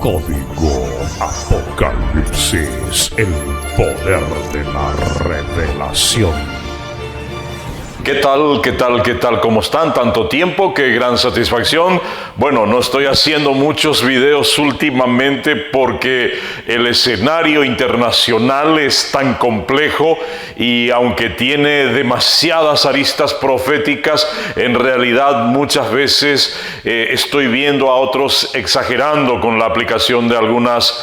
Código Apocalipsis, el poder de la revelación. ¿Qué tal? ¿Qué tal? ¿Qué tal? ¿Cómo están? Tanto tiempo, qué gran satisfacción. Bueno, no estoy haciendo muchos videos últimamente porque el escenario internacional es tan complejo y aunque tiene demasiadas aristas proféticas, en realidad muchas veces estoy viendo a otros exagerando con la aplicación de algunos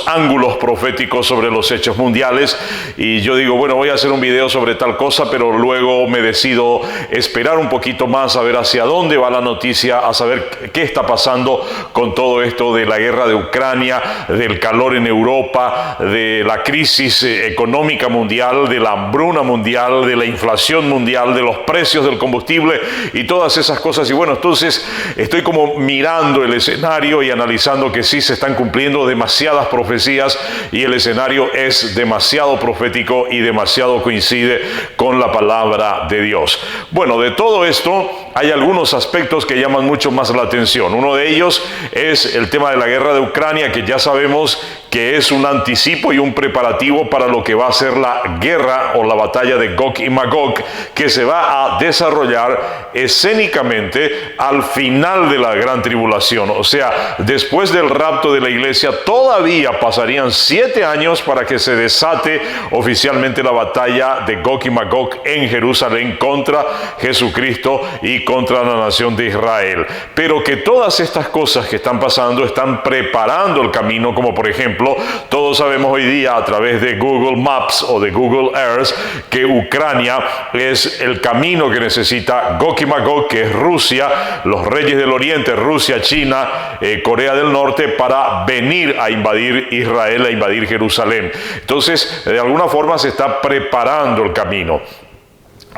ángulos proféticos sobre los hechos mundiales, y yo digo, bueno, voy a hacer un video sobre tal cosa, pero luego me decido esperar un poquito más a ver hacia dónde va la noticia, a saber qué está pasando con todo esto de la guerra de Ucrania, del calor en Europa, de la crisis económica mundial, de la hambruna mundial, de la inflación mundial, de los precios del combustible y todas esas cosas. Y bueno, entonces estoy como mirando el escenario y analizando que sí se están cumpliendo demasiadas profecías y el escenario es demasiado profético y demasiado coincide con la palabra de Dios. Bueno, de todo esto hay algunos aspectos que llaman mucho más la atención. Uno de ellos es el tema de la guerra de Ucrania, que ya sabemos que es un anticipo y un preparativo para lo que va a ser la guerra o la batalla de Gog y Magog, que se va a desarrollar escénicamente al final de la gran tribulación. O sea, después del rapto de la iglesia todavía pasarían 7 años para que se desate oficialmente la batalla de Gog y Magog en Jerusalén contra Jesucristo y contra la nación de Israel. Pero que todas estas cosas que están pasando están preparando el camino, como por ejemplo, todos sabemos hoy día a través de Google Maps o de Google Earth que Ucrania es el camino que necesita Gog y Magog, que es Rusia, los reyes del oriente, Rusia, China, Corea del Norte, para venir a invadir Israel, a invadir Jerusalén. Entonces, de alguna forma se está preparando el camino.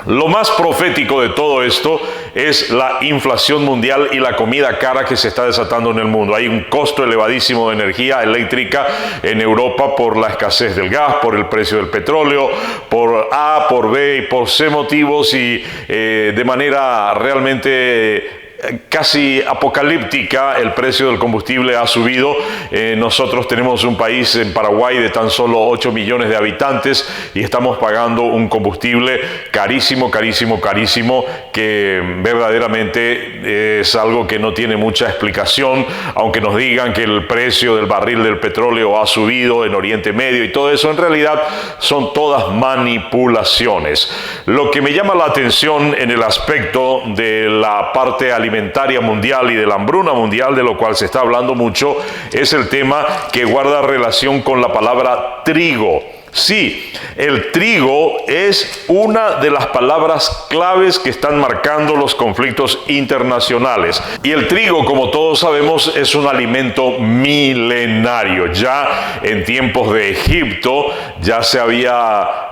Lo más profético de todo esto es la inflación mundial y la comida cara que se está desatando en el mundo. Hay un costo elevadísimo de energía eléctrica en Europa por la escasez del gas, por el precio del petróleo, por A, por B y por C motivos, y de manera realmente casi apocalíptica el precio del combustible ha subido. Nosotros tenemos un país en Paraguay de tan solo 8 millones de habitantes y estamos pagando un combustible carísimo, carísimo, carísimo, que verdaderamente es algo que no tiene mucha explicación, aunque nos digan que el precio del barril del petróleo ha subido en Oriente Medio y todo eso. En realidad son todas manipulaciones. Lo que me llama la atención en el aspecto de la parte alimentaria mundial y de la hambruna mundial, de lo cual se está hablando mucho, es el tema que guarda relación con la palabra trigo. Sí, el trigo es una de las palabras claves que están marcando los conflictos internacionales. Y el trigo, como todos sabemos, es un alimento milenario. Ya en tiempos de Egipto ya se había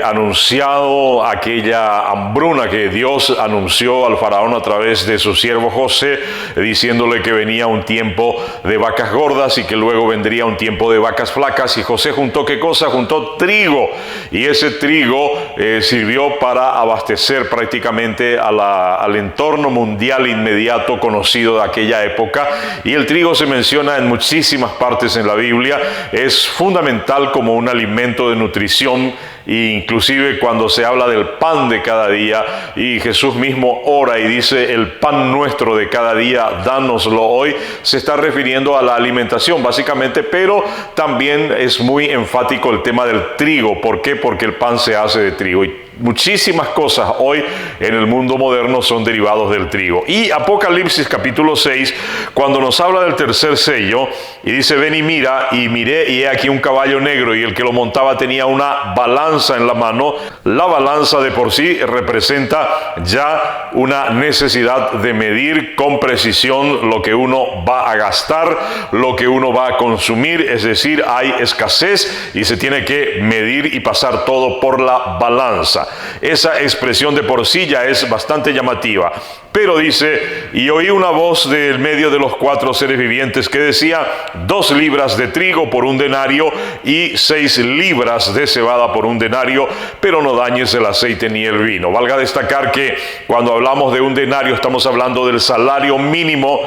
anunciado aquella hambruna que Dios anunció al faraón a través de su siervo José, diciéndole que venía un tiempo de vacas gordas y que luego vendría un tiempo de vacas flacas. Y José juntó, ¿qué cosa? Juntó trigo, y ese trigo sirvió para abastecer prácticamente al entorno mundial inmediato conocido de aquella época. Y el trigo se menciona en muchísimas partes en la Biblia, es fundamental como un alimento de nutrición. E inclusive cuando se habla del pan de cada día, y Jesús mismo ora y dice: el pan nuestro de cada día, dánoslo hoy, se está refiriendo a la alimentación básicamente, pero también es muy enfático el tema del trigo. ¿Por qué? Porque el pan se hace de trigo, y muchísimas cosas hoy en el mundo moderno son derivados del trigo. Y Apocalipsis capítulo 6, cuando nos habla del tercer sello, y dice: ven y mira, y miré, y he aquí un caballo negro, y el que lo montaba tenía una balanza en la mano. La balanza de por sí representa ya una necesidad de medir con precisión lo que uno va a gastar, lo que uno va a consumir, es decir, hay escasez y se tiene que medir y pasar todo por la balanza. Esa expresión de por sí ya es bastante llamativa. Pero dice: y oí una voz del medio de los 4 seres vivientes que decía: 2 libras de trigo por un denario y 6 libras de cebada por un denario, pero no dañes el aceite ni el vino. Valga destacar que cuando hablamos de un denario estamos hablando del salario mínimo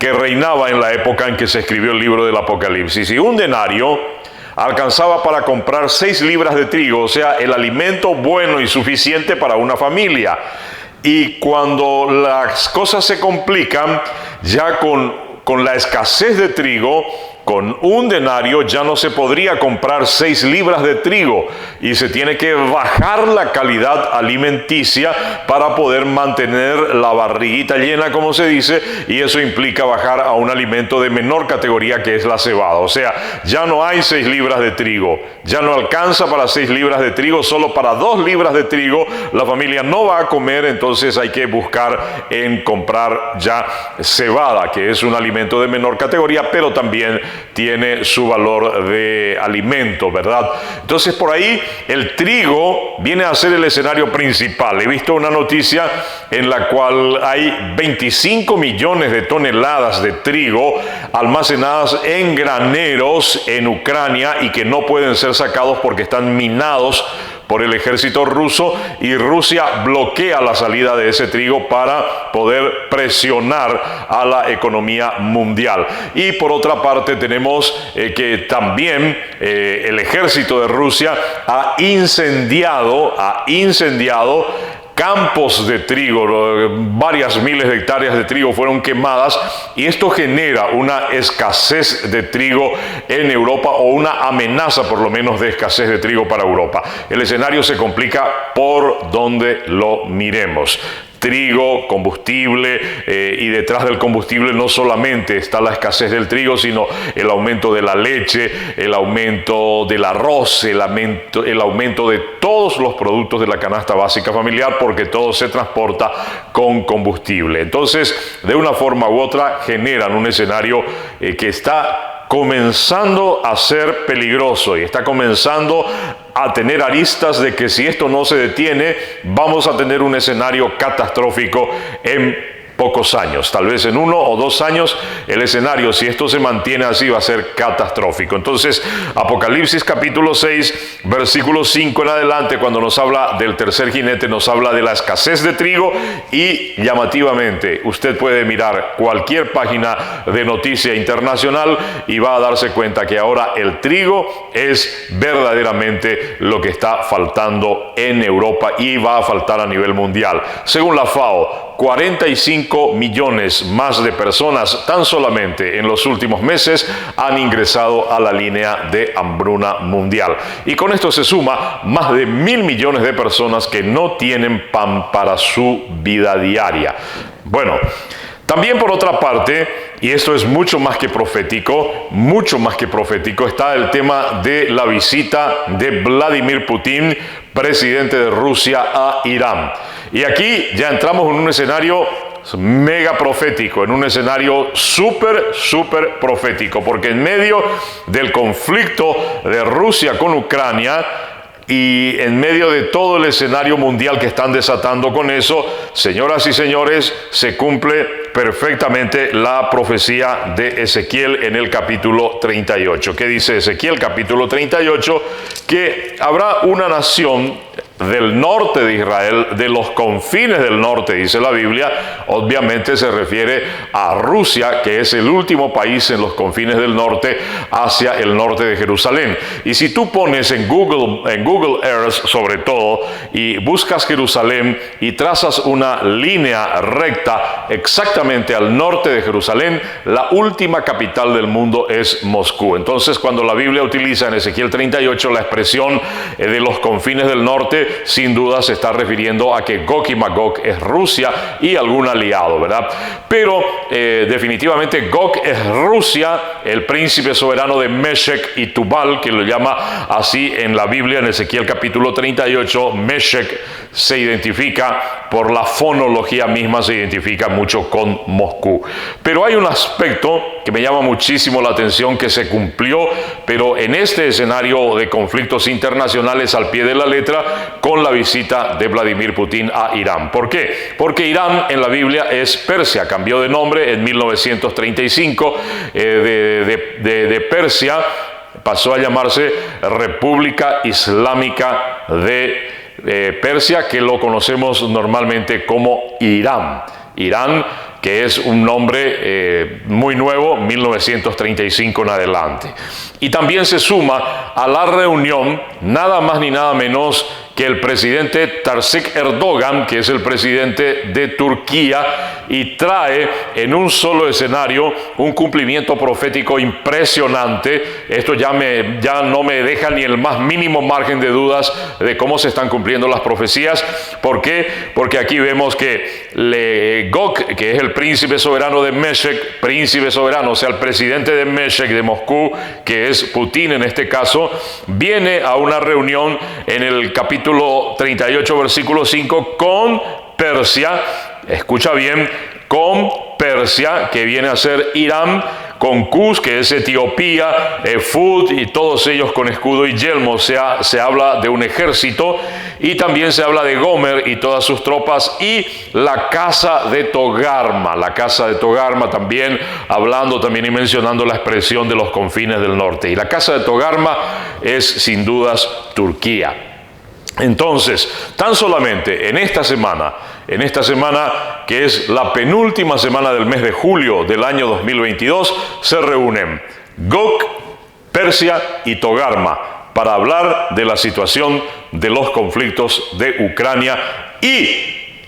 que reinaba en la época en que se escribió el libro del Apocalipsis. Y un denario alcanzaba para comprar 6 libras de trigo, o sea, el alimento bueno y suficiente para una familia. Y cuando las cosas se complican, ya con la escasez de trigo, con un denario ya no se podría comprar 6 libras de trigo y se tiene que bajar la calidad alimenticia para poder mantener la barriguita llena, como se dice, y eso implica bajar a un alimento de menor categoría, que es la cebada. O sea, ya no hay 6 libras de trigo, ya no alcanza para 6 libras de trigo, solo para 2 libras de trigo la familia no va a comer, entonces hay que buscar en comprar ya cebada, que es un alimento de menor categoría, pero también tiene su valor de alimento, ¿verdad? Entonces por ahí el trigo viene a ser el escenario principal. He visto una noticia en la cual hay 25 millones de toneladas de trigo almacenadas en graneros en Ucrania y que no pueden ser sacados porque están minados por el ejército ruso, y Rusia bloquea la salida de ese trigo para poder presionar a la economía mundial. Y por otra parte tenemos que también el ejército de Rusia ha incendiado campos de trigo, varias miles de hectáreas de trigo fueron quemadas, y esto genera una escasez de trigo en Europa, o una amenaza por lo menos de escasez de trigo para Europa. El escenario se complica por donde lo miremos. Trigo, combustible, y detrás del combustible no solamente está la escasez del trigo, sino el aumento de la leche, el aumento del arroz, el aumento de todos los productos de la canasta básica familiar, porque todo se transporta con combustible. Entonces, de una forma u otra, generan un escenario que está comenzando a ser peligroso y está comenzando a tener aristas de que si esto no se detiene, vamos a tener un escenario catastrófico en pocos años. Tal vez en 1 o 2 años el escenario, si esto se mantiene así, va a ser catastrófico. Entonces, Apocalipsis capítulo 6, versículo 5 en adelante, cuando nos habla del tercer jinete, nos habla de la escasez de trigo, y llamativamente usted puede mirar cualquier página de noticia internacional y va a darse cuenta que ahora el trigo es verdaderamente lo que está faltando en Europa y va a faltar a nivel mundial. Según la FAO, 45 millones más de personas tan solamente en los últimos meses han ingresado a la línea de hambruna mundial. Y con esto se suma más de 1.000 millones de personas que no tienen pan para su vida diaria. Bueno, también por otra parte, y esto es mucho más que profético, está el tema de la visita de Vladimir Putin, presidente de Rusia, a Irán. Y aquí ya entramos en un escenario mega profético, en un escenario súper profético, porque en medio del conflicto de Rusia con Ucrania, y en medio de todo el escenario mundial que están desatando con eso, señoras y señores, se cumple perfectamente la profecía de Ezequiel en el capítulo 38. ¿Qué dice Ezequiel capítulo 38? Que habrá una nación del norte de Israel, de los confines del norte, dice la Biblia. Obviamente se refiere a Rusia, que es el último país en los confines del norte, hacia el norte de Jerusalén. Y si tú pones en Google Earth sobre todo, y buscas Jerusalén y trazas una línea recta exactamente al norte de Jerusalén, la última capital del mundo es Moscú. Entonces, cuando la Biblia utiliza en Ezequiel 38 la expresión de los confines del norte, sin duda se está refiriendo a que Gog y Magog es Rusia y algún aliado, ¿verdad? Pero definitivamente Gog es Rusia, el príncipe soberano de Meshech y Tubal, que lo llama así en la Biblia, en Ezequiel capítulo 38. Meshech se identifica por la fonología misma, se identifica mucho con Moscú. Pero hay un aspecto que me llama muchísimo la atención que se cumplió, pero en este escenario de conflictos internacionales al pie de la letra, con la visita de Vladimir Putin a Irán. ¿Por qué? Porque Irán en la Biblia es Persia, cambió de nombre en 1935 de Persia, pasó a llamarse República Islámica de Persia, que lo conocemos normalmente como Irán. Irán que es un nombre muy nuevo, 1935 en adelante. Y también se suma a la reunión nada más ni nada menos que el presidente Tayyip Erdogan, que es el presidente de Turquía, y trae en un solo escenario un cumplimiento profético impresionante. Esto ya no me deja ni el más mínimo margen de dudas de cómo se están cumpliendo las profecías. ¿Por qué? Porque aquí vemos que Gog, que es el príncipe soberano de Meshek, príncipe soberano, o sea, el presidente de Meshek, de Moscú, que es Putin en este caso, viene a una reunión en el capítulo 38, versículo 5, con Persia, escucha bien, con Persia, que viene a ser Irán, con Cus, que es Etiopía, Fud, y todos ellos con escudo y yelmo. O sea, se habla de un ejército, y también se habla de Gomer y todas sus tropas, y la casa de Togarma también, hablando también y mencionando la expresión de los confines del norte. Y la casa de Togarma es sin dudas Turquía. Entonces, tan solamente en esta semana que es la penúltima semana del mes de julio del año 2022, se reúnen Gog, Persia y Togarma para hablar de la situación de los conflictos de Ucrania, y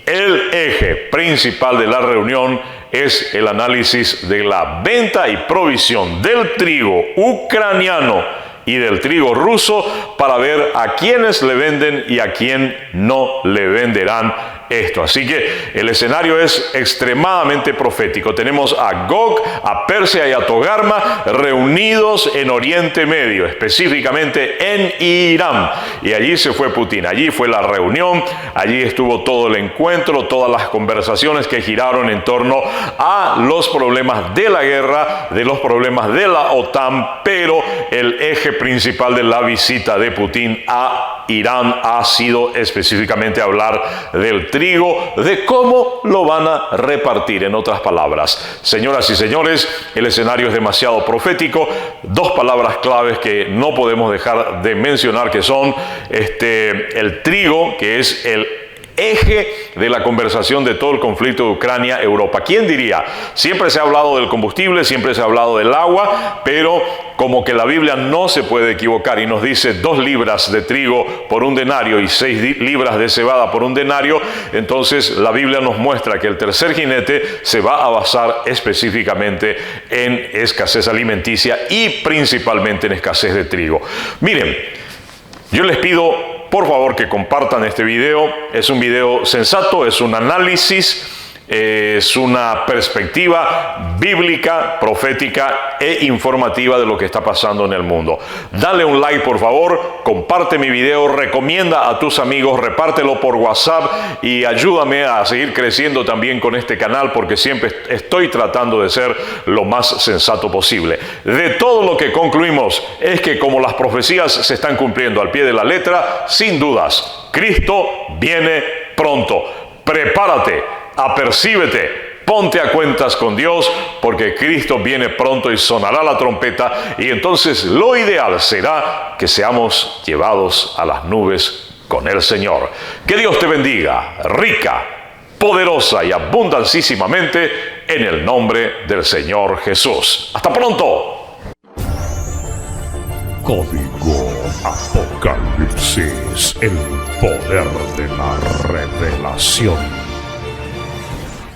el eje principal de la reunión es el análisis de la venta y provisión del trigo ucraniano y del trigo ruso, para ver a quiénes le venden y a quién no le venderán esto. Así que el escenario es extremadamente profético. Tenemos a Gog, a Persia y a Togarma reunidos en Oriente Medio, específicamente en Irán. Y allí se fue Putin, allí fue la reunión, allí estuvo todo el encuentro, todas las conversaciones que giraron en torno a los problemas de la guerra, de los problemas de la OTAN, pero el eje principal de la visita de Putin a Irán ha sido específicamente hablar del trigo, de cómo lo van a repartir. En otras palabras, señoras y señores, el escenario es demasiado profético. Dos palabras claves que no podemos dejar de mencionar, que son el trigo, que es el eje de la conversación de todo el conflicto de Ucrania-Europa. ¿Quién diría? Siempre se ha hablado del combustible, siempre se ha hablado del agua, pero como que la Biblia no se puede equivocar y nos dice 2 libras de trigo por un denario y 6 libras de cebada por un denario, entonces la Biblia nos muestra que el tercer jinete se va a basar específicamente en escasez alimenticia y principalmente en escasez de trigo. Miren, yo les pido por favor que compartan este video. Es un video sensato, es un análisis, es una perspectiva bíblica, profética e informativa de lo que está pasando en el mundo. Dale un like por favor, comparte mi video, recomienda a tus amigos, repártelo por WhatsApp y ayúdame a seguir creciendo también con este canal, porque siempre estoy tratando de ser lo más sensato posible. De todo lo que concluimos es que como las profecías se están cumpliendo al pie de la letra, sin dudas, Cristo viene pronto. Prepárate, apercíbete, ponte a cuentas con Dios, porque Cristo viene pronto y sonará la trompeta, y entonces lo ideal será que seamos llevados a las nubes con el Señor. Que Dios te bendiga, rica, poderosa y abundancísimamente, en el nombre del Señor Jesús. ¡Hasta pronto! Código Apocalipsis, el poder de la revelación.